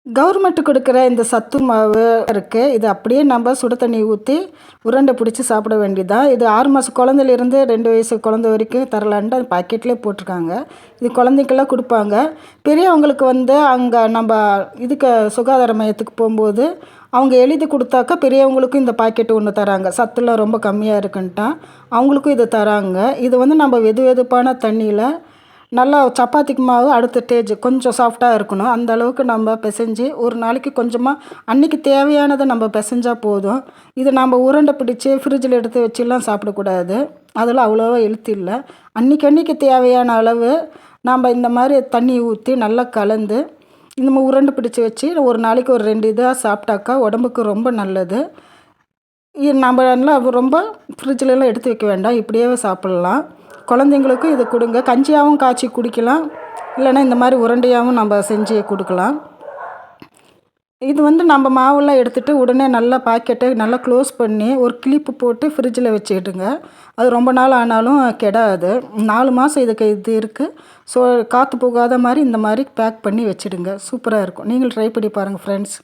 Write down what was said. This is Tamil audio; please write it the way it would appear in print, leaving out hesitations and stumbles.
கவர்மெண்ட் குடுக்குற இந்த சத்து மாவு இருக்கு. இது அப்படியே நம்ம சுடு தண்ணி ஊத்தி, உருண்டை பிடிச்சு சாப்பிட வேண்டியதுதான். இது 6 மாச குழந்தையிலிருந்து 2 வயசு குழந்தை வரைக்கும் தரலான்ட்டு அந்த பாக்கெட்லேயே போட்டிருக்காங்க. இது குழந்தைக்கெல்லாம் குடுப்பாங்க. பெரியவங்களுக்கு வந்து அங்க நம்ப இதுக்கு சுகாதார மையத்துக்கு போம்போது, அவங்க எழுதி குடுத்தாக்கா பெரியவங்களுக்கும் இந்த பாக்கெட் ஒண்ணு தராங்க. சத்துலாம் ரொம்ப கம்மியா இருக்குன்ட்டா, அவங்களுக்கும் இது தராங்க. இது வந்து நம்ம வெதுவெதுப்பான தண்ணீல நல்லா சப்பாத்திக்கு மாவு அடுத்த ஸ்டேஜ் கொஞ்சம் சாஃப்ட்டா இருக்கணும். அந்த அளவுக்கு நம்ம பெசஞ்சு, ஒரு நாளைக்கு கொஞ்சமா அன்னைக்கு தேவையானத நம்ம பெசஞ்சா போதும். இது நம்ம உருண்டை பிடிச்சு ஃப்ரிட்ஜில் எடுத்து வச்சுலாம் சாப்பிடக்கூடாது. அதில அவ்வளோவா ஹெல்த் இல்ல. அன்னைக்கு தேவையான அளவு நாம்ப இந்த மாரி தண்ணி ஊத்தி நல்லா கலந்து, நம்ம உருண்டை பிடிச்சு வச்சு ஒரு நாளைக்கு ஒரு 2 இதா சாப்பிட்டாக்கா உடம்புக்கு ரொம்ப நல்லது. நம்ம நல்லா ரொம்ப ஃப்ரிட்ஜ்லலாம் எடுத்து வைக்க வேண்டாம். இப்படியே சாப்பிட்லாம். குழந்தைங்களுக்கும் இத குடுங்க. கஞ்சியாவும் காய்ச்சி குடிக்கலாம். இல்லைன்னா இந்த மாதிரி உருண்டையாவும் நம்ம செஞ்சு கொடுக்கலாம். இது வந்து நம்ம மாவெல்லாம் எடுத்துட்டு உடனே நல்லா பாக்கெட்டை நல்லா க்ளோஸ் பண்ணி ஒரு கிளிப்பு போட்டு ஃப்ரிட்ஜில் வச்சுக்கிடுங்க. அது ரொம்ப நாள் ஆனாலும் கெடாது. 4 மாதம் இதுக்கு இது இருக்குது. ஸோ காற்று போகாத மாதிரி இந்த மாதிரி பேக் பண்ணி வச்சுடுங்க. சூப்பராக இருக்கும். நீங்களும் ட்ரை பண்ணி பாருங்கள் ஃப்ரெண்ட்ஸ்.